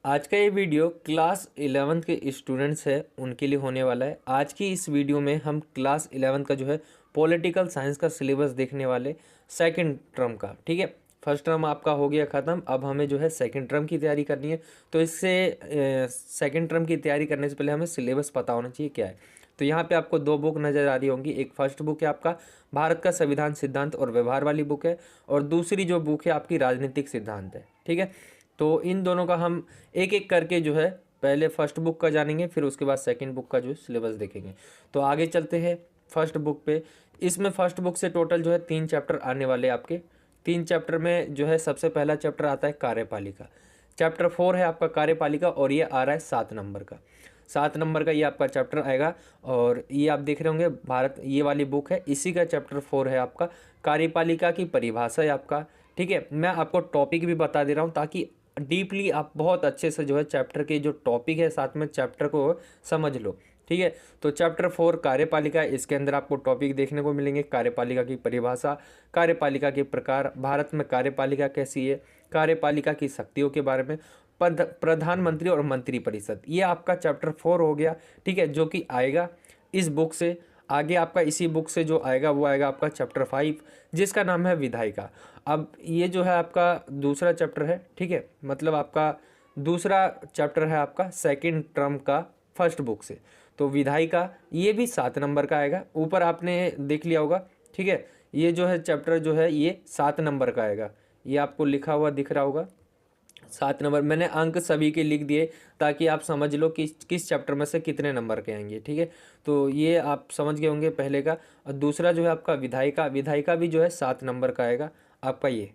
आज का ये वीडियो क्लास 11th के स्टूडेंट्स है उनके लिए होने वाला है। आज की इस वीडियो में हम क्लास 11th का जो है पॉलिटिकल साइंस का सिलेबस देखने वाले सेकंड टर्म का। ठीक है, फर्स्ट टर्म आपका हो गया ख़त्म, अब हमें जो है सेकंड टर्म की तैयारी करनी है। तो इससे सेकंड टर्म की तैयारी करने से पहले हमें सिलेबस पता होना चाहिए क्या है। तो यहाँ पे आपको दो बुक नज़र आ रही होंगी। एक फर्स्ट बुक है आपका भारत का संविधान सिद्धांत और व्यवहार वाली बुक है, और दूसरी जो बुक है आपकी राजनीतिक सिद्धांत है। ठीक है, तो इन दोनों का हम एक एक करके जो है पहले फर्स्ट बुक का जानेंगे, फिर उसके बाद सेकंड बुक का जो सिलेबस देखेंगे। तो आगे चलते हैं फर्स्ट बुक पे। इसमें फर्स्ट बुक से टोटल जो है 3 चैप्टर आने वाले आपके। 3 चैप्टर में जो है सबसे पहला चैप्टर आता है कार्यपालिका। चैप्टर 4 है आपका कार्यपालिका, और ये आ रहा है 7 नंबर का। 7 नंबर का ये आपका चैप्टर आएगा, और ये आप देख रहे होंगे भारत, ये वाली बुक है, इसी का चैप्टर 4 है आपका कार्यपालिका की परिभाषा है आपका। ठीक है, मैं आपको टॉपिक भी बता दे रहा हूँ ताकि डीपली आप बहुत अच्छे से जो है चैप्टर के जो टॉपिक है साथ में चैप्टर को समझ लो। ठीक है, तो चैप्टर 4 कार्यपालिका, इसके अंदर आपको टॉपिक देखने को मिलेंगे। कार्यपालिका की परिभाषा, कार्यपालिका के प्रकार, भारत में कार्यपालिका कैसी है, कार्यपालिका की शक्तियों के बारे में, पद, प्रधानमंत्री और मंत्री परिषद, ये आपका चैप्टर 4 हो गया। ठीक है, जो कि आएगा इस बुक से। आगे आपका इसी बुक से जो आएगा वो आएगा आपका चैप्टर 5, जिसका नाम है विधायिका। अब ये जो है आपका दूसरा चैप्टर है। ठीक है, मतलब आपका दूसरा चैप्टर है आपका सेकंड टर्म का फर्स्ट बुक से। तो विधायिका ये भी 7 नंबर का आएगा, ऊपर आपने देख लिया होगा। ठीक है, ये जो है चैप्टर जो है ये 7 नंबर का आएगा, ये आपको लिखा हुआ दिख रहा होगा 7 नंबर। मैंने अंक सभी के लिख दिए ताकि आप समझ लो कि किस चैप्टर में से कितने नंबर के आएंगे। ठीक है, तो ये आप समझ गए होंगे पहले का। और दूसरा जो है आपका विधायिका, विधायिका भी जो है 7 नंबर का आएगा आपका। ये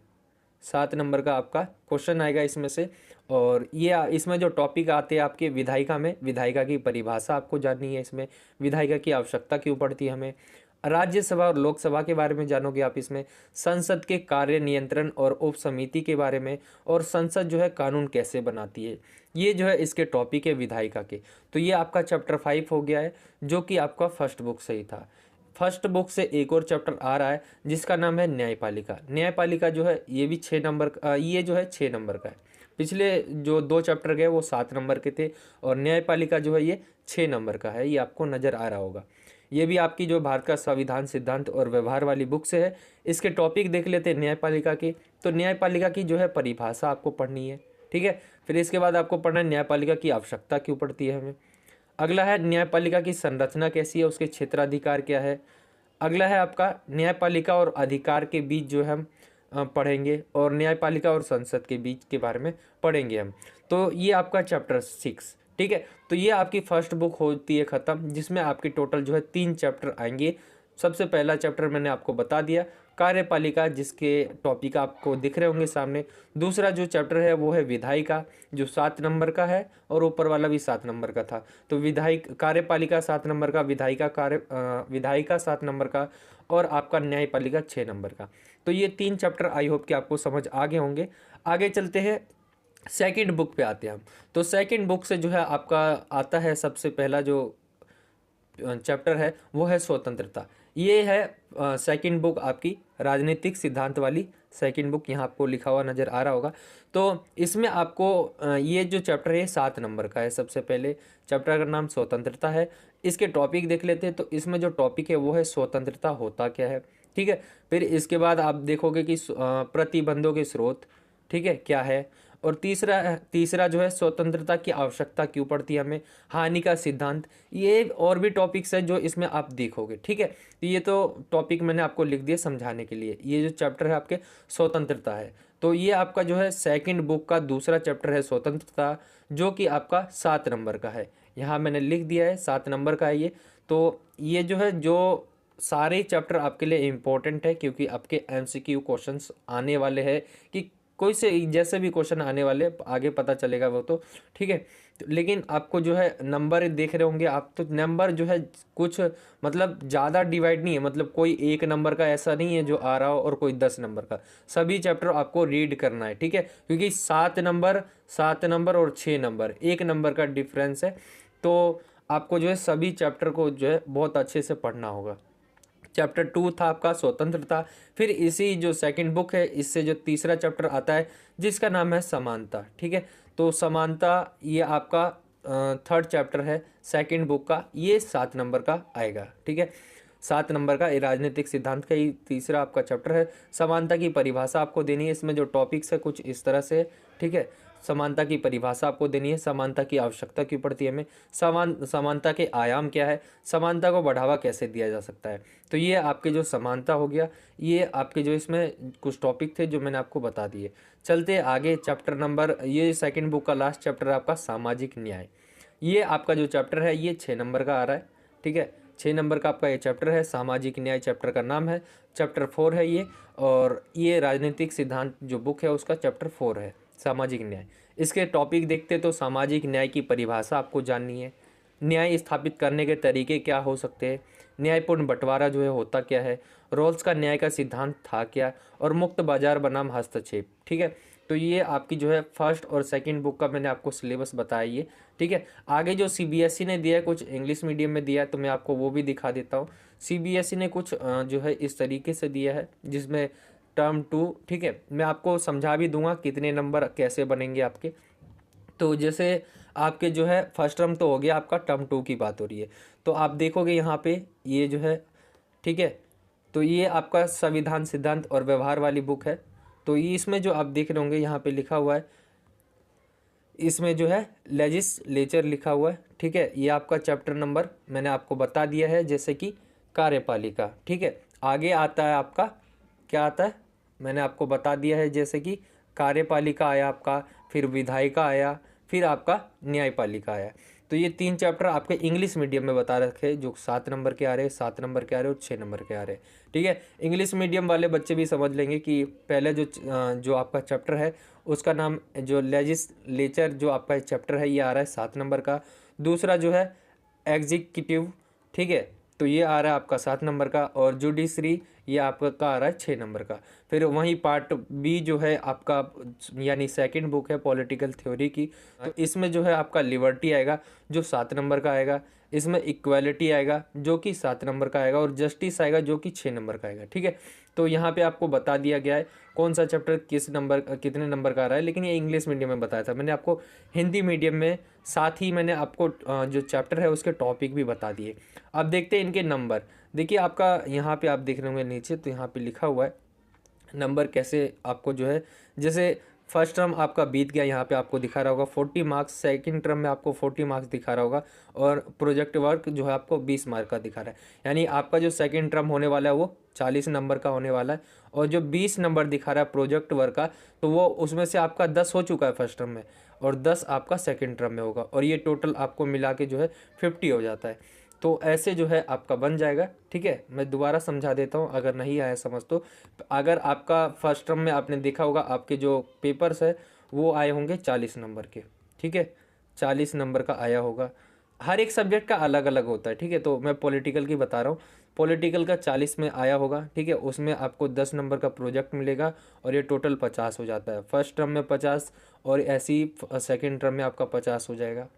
7 नंबर का आपका क्वेश्चन आएगा इसमें से। और ये इसमें जो टॉपिक आते हैं आपके विधायिका में, विधायिका की परिभाषा आपको जाननी है, इसमें विधायिका की आवश्यकता क्यों पड़ती है हमें, राज्यसभा और लोकसभा के बारे में जानोगे आप इसमें, संसद के कार्य नियंत्रण और उप समिति के बारे में, और संसद जो है कानून कैसे बनाती है, ये जो है इसके टॉपिक है विधायिका के। तो ये आपका चैप्टर 5 हो गया है, जो कि आपका फर्स्ट बुक से ही था। फर्स्ट बुक से एक और चैप्टर आ रहा है जिसका नाम है न्यायपालिका। न्यायपालिका जो है ये भी 6 नंबर ये जो है 6 नंबर का है। पिछले जो 2 चैप्टर गए वो 7 नंबर के थे, और न्यायपालिका जो है ये 6 नंबर का है, ये आपको नज़र आ रहा होगा। ये भी आपकी जो भारत का संविधान सिद्धांत और व्यवहार वाली बुक से है। इसके टॉपिक देख लेते हैं न्यायपालिका के। तो न्यायपालिका की जो है परिभाषा आपको पढ़नी है। ठीक है, फिर इसके बाद आपको पढ़ना है न्यायपालिका की आवश्यकता क्यों पड़ती है हमें। अगला है न्यायपालिका की संरचना कैसी है, उसके क्षेत्राधिकार क्या है। अगला है आपका न्यायपालिका और अधिकार के बीच जो हम पढ़ेंगे, और न्यायपालिका और संसद के बीच के बारे में पढ़ेंगे हम। तो ये आपका चैप्टर 6। ठीक है, तो ये आपकी फर्स्ट बुक होती है ख़त्म, जिसमें आपकी टोटल जो है 3 चैप्टर आएंगे। सबसे पहला चैप्टर मैंने आपको बता दिया कार्यपालिका, जिसके टॉपिक आपको दिख रहे होंगे सामने। दूसरा जो चैप्टर है वो है विधायिका, जो 7 नंबर का है, और ऊपर वाला भी 7 नंबर का था। तो विधायिक कार्यपालिका 7 नंबर का, विधायिका 7 नंबर का, और आपका न्यायपालिका 6 नंबर का। तो ये 3 चैप्टर आई होप कि आपको समझ आ गए होंगे। आगे चलते हैं, सेकंड बुक पे आते हैं हम। तो सेकंड बुक से जो है आपका आता है सबसे पहला जो चैप्टर है वो है स्वतंत्रता। ये है सेकंड बुक आपकी राजनीतिक सिद्धांत वाली सेकंड बुक, यहाँ आपको लिखा हुआ नज़र आ रहा होगा। तो इसमें आपको ये जो चैप्टर है 7 नंबर का है। सबसे पहले चैप्टर का नाम स्वतंत्रता है। इसके टॉपिक देख लेते हैं। तो इसमें जो टॉपिक है वो है स्वतंत्रता होता क्या है। ठीक है, फिर इसके बाद आप देखोगे कि प्रतिबंधों के स्रोत, ठीक है, क्या है। और तीसरा जो है स्वतंत्रता की आवश्यकता क्यों पड़ती है हमें, हानि का सिद्धांत, ये और भी टॉपिक्स है जो इसमें आप देखोगे। ठीक है, तो ये तो टॉपिक मैंने आपको लिख दिया समझाने के लिए। ये जो चैप्टर है आपके स्वतंत्रता है, तो ये आपका जो है सेकंड बुक का दूसरा चैप्टर है स्वतंत्रता, जो कि आपका 7 नंबर का है। यहाँ मैंने लिख दिया है 7 नंबर का है ये। तो ये जो है जो सारे चैप्टर आपके लिए इम्पोर्टेंट है, क्योंकि आपके MCQ क्वेश्चंस आने वाले हैं कि कोई से जैसे भी क्वेश्चन आने वाले आगे पता चलेगा वो तो। ठीक है, लेकिन आपको जो है नंबर देख रहे होंगे आप, तो नंबर जो है कुछ मतलब ज़्यादा डिवाइड नहीं है, मतलब कोई 1 नंबर का ऐसा नहीं है जो आ रहा हो और कोई 10 नंबर का। सभी चैप्टर आपको रीड करना है। ठीक है, क्योंकि 7 नंबर और 6 नंबर 1 नंबर का डिफरेंस है। तो आपको जो है सभी चैप्टर को जो है बहुत अच्छे से पढ़ना होगा। चैप्टर 2 था आपका स्वतंत्रता। फिर इसी जो सेकंड बुक है इससे जो तीसरा चैप्टर आता है जिसका नाम है समानता। ठीक है, तो समानता ये आपका थर्ड चैप्टर है सेकंड बुक का, ये 7 नंबर का आएगा। ठीक है, 7 नंबर का ये राजनीतिक सिद्धांत का ही तीसरा आपका चैप्टर है। समानता की परिभाषा आपको देनी है, इसमें जो टॉपिक्स है कुछ इस तरह से। ठीक है, समानता की परिभाषा आपको देनी है, समानता की आवश्यकता क्यों पड़ती है हमें, समानता के आयाम क्या है, समानता को बढ़ावा कैसे दिया जा सकता है। तो ये आपके जो समानता हो गया, ये आपके जो इसमें कुछ टॉपिक थे जो मैंने आपको बता दिए। चलते आगे चैप्टर नंबर, ये सेकंड बुक का लास्ट चैप्टर है आपका सामाजिक न्याय। ये आपका जो चैप्टर है ये 6 नंबर का आ रहा है। ठीक है, 6 नंबर का आपका ये चैप्टर है, सामाजिक न्याय चैप्टर का नाम है, चैप्टर 4 है ये। और ये राजनीतिक सिद्धांत जो बुक है उसका चैप्टर 4 है, सामाजिक न्याय। इसके टॉपिक देखते तो सामाजिक न्याय की परिभाषा आपको जाननी है, न्याय स्थापित करने के तरीके क्या हो सकते हैं, न्यायपूर्ण बंटवारा जो है होता क्या है, रोल्स का न्याय का सिद्धांत था क्या, और मुक्त बाजार बनाम हस्तक्षेप। ठीक है, तो ये आपकी जो है फर्स्ट और सेकंड बुक का मैंने आपको सिलेबस बताया ये। ठीक है, आगे जो सीबीएसई ने दिया है कुछ इंग्लिश मीडियम में दिया है, तो मैं आपको वो भी दिखा देता हूँ। सीबीएसई ने कुछ जो है इस तरीके से दिया है जिसमें टर्म 2, ठीक है, मैं आपको समझा भी दूंगा कितने नंबर कैसे बनेंगे आपके। तो जैसे आपके जो है फर्स्ट टर्म तो हो गया, आपका टर्म 2 की बात हो रही है। तो आप देखोगे यहाँ पे ये जो है, ठीक है, तो ये आपका संविधान सिद्धांत और व्यवहार वाली बुक है। तो ये इसमें जो आप देख रहे होंगे यहाँ पे लिखा हुआ है, इसमें जो है लेजिस्लेचर लिखा हुआ है। ठीक है, ये आपका चैप्टर नंबर मैंने आपको बता दिया है, जैसे कि कार्यपालिका। ठीक है, आगे आता है आपका क्या आता है, मैंने आपको बता दिया है, जैसे कि कार्यपालिका आया आपका, फिर विधायिका आया, फिर आपका न्यायपालिका आया। तो ये 3 चैप्टर आपके इंग्लिश मीडियम में बता रखे जो 7 नंबर के आ रहे हैं, 7 नंबर के आ रहे हैं और 6 नंबर के आ रहे हैं। ठीक है, इंग्लिश मीडियम वाले बच्चे भी समझ लेंगे कि पहले जो आपका चैप्टर है उसका नाम जो लेजिस्लेचर जो आपका चैप्टर है ये आ रहा है 7 नंबर का। दूसरा जो है एग्जीक्यूटिव, ठीक है, तो ये आ रहा है आपका 7 नंबर का, और जुडिशरी ये आपका आ रहा है 6 नंबर का। फिर वहीं पार्ट बी जो है आपका यानी सेकंड बुक है पॉलिटिकल थ्योरी की, तो इसमें जो है आपका लिबर्टी आएगा जो 7 नंबर का आएगा, इसमें इक्वालिटी आएगा जो कि 7 नंबर का आएगा, और जस्टिस आएगा जो कि 6 नंबर का आएगा। ठीक है, तो यहाँ पे आपको बता दिया गया है कौन सा चैप्टर किस नंबर कितने नंबर का आ रहा है, लेकिन ये इंग्लिश मीडियम में बताया था मैंने आपको, हिंदी मीडियम में साथ ही मैंने आपको जो चैप्टर है उसके टॉपिक भी बता दिए। अब देखते हैं इनके नंबर। देखिए आपका यहाँ पे आप देख रहे होंगे नीचे, तो यहाँ पे लिखा हुआ है नंबर कैसे आपको जो है, जैसे फर्स्ट टर्म आपका बीत गया, यहाँ पे आपको दिखा रहा होगा 40 मार्क्स, सेकंड टर्म में आपको 40 मार्क्स दिखा रहा होगा, और प्रोजेक्ट वर्क जो है आपको 20 मार्क का दिखा रहा है। यानी आपका जो सेकंड टर्म होने वाला है वो 40 नंबर का होने वाला है, और जो 20 नंबर दिखा रहा है प्रोजेक्ट वर्क का, तो वो उसमें से आपका 10 हो चुका है फर्स्ट टर्म में, और 10 आपका सेकेंड टर्म में होगा, और ये टोटल आपको मिला के जो है 50 हो जाता है। तो ऐसे जो है आपका बन जाएगा। ठीक है, मैं दोबारा समझा देता हूँ अगर नहीं आया समझ तो। अगर आपका फर्स्ट टर्म में आपने देखा होगा आपके जो पेपर्स है वो आए होंगे 40 नंबर के। ठीक है, 40 नंबर का आया होगा, हर एक सब्जेक्ट का अलग अलग होता है। ठीक है, तो मैं पॉलिटिकल की बता रहा हूँ, पॉलिटिकल का 40 में आया होगा। ठीक है, उसमें आपको 10 नंबर का प्रोजेक्ट मिलेगा, और ये टोटल 50 हो जाता है। फर्स्ट टर्म में 50, और ऐसे ही सेकेंड टर्म में आपका 50 हो जाएगा,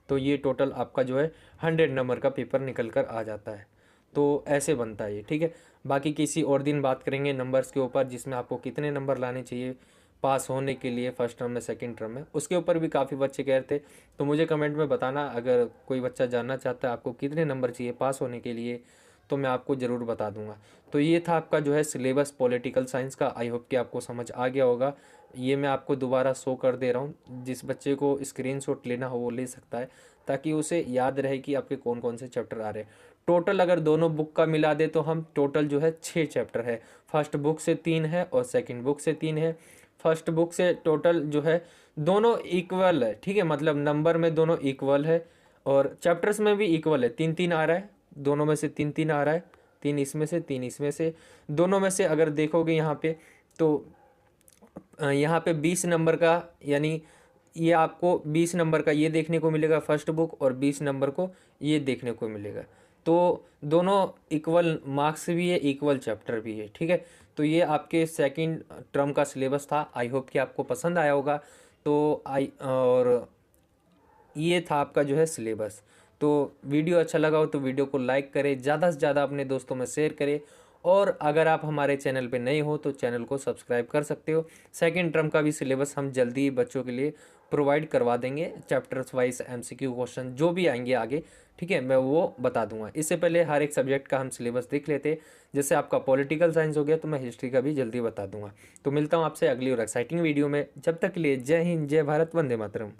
तो ये टोटल आपका जो है 100 नंबर का पेपर निकल कर आ जाता है। तो ऐसे बनता है ये। ठीक है, बाकी किसी और दिन बात करेंगे नंबर्स के ऊपर, जिसमें आपको कितने नंबर लाने चाहिए पास होने के लिए फर्स्ट टर्म में सेकंड टर्म में, उसके ऊपर भी काफ़ी बच्चे कह रहे थे। तो मुझे कमेंट में बताना अगर कोई बच्चा जानना चाहता है आपको कितने नंबर चाहिए पास होने के लिए, तो मैं आपको ज़रूर बता दूंगा। तो ये था आपका जो है सिलेबस पॉलिटिकल साइंस का। आई होप कि आपको समझ आ गया होगा। ये मैं आपको दोबारा शो कर दे रहा हूँ, जिस बच्चे को स्क्रीनशॉट लेना हो वो ले सकता है, ताकि उसे याद रहे कि आपके कौन कौन से चैप्टर आ रहे हैं। टोटल अगर दोनों बुक का मिला दे तो हम टोटल जो है 6 चैप्टर है, फर्स्ट बुक से 3 है और सेकंड बुक से 3 है। फर्स्ट बुक से टोटल जो है दोनों इक्वल है। ठीक है, मतलब नंबर में दोनों इक्वल है, और चैप्टर्स में भी इक्वल है, 3-3 आ रहा है, दोनों में से 3-3 आ रहा है, 3 इसमें से 3 इसमें से, दोनों में से अगर देखोगे यहाँ पे तो यहाँ पे 20 नंबर का, यानी ये आपको 20 नंबर का ये देखने को मिलेगा फर्स्ट बुक, और 20 नंबर को ये देखने को मिलेगा। तो दोनों इक्वल मार्क्स भी है, इक्वल चैप्टर भी है। ठीक है, तो ये आपके सेकंड टर्म का सिलेबस था। आई होप कि आपको पसंद आया होगा। तो और ये था आपका जो है सिलेबस। तो वीडियो अच्छा लगा हो तो वीडियो को लाइक करें, ज़्यादा से ज़्यादा अपने दोस्तों में शेयर करें, और अगर आप हमारे चैनल पे नए हो तो चैनल को सब्सक्राइब कर सकते हो। सेकंड टर्म का भी सिलेबस हम जल्दी ही बच्चों के लिए प्रोवाइड करवा देंगे, चैप्टर्स वाइज एमसीक्यू क्वेश्चन जो भी आएंगे आगे, ठीक है, मैं वो बता दूंगा। इससे पहले हर एक सब्जेक्ट का हम सिलेबस देख लेते, जैसे आपका पॉलिटिकल साइंस हो गया तो मैं हिस्ट्री का भी जल्दी बता दूंगा। तो मिलता हूँ आपसे अगली और एक्साइटिंग वीडियो में, जब तक के लिए जय हिंद, जय भारत, वंदे मातरम।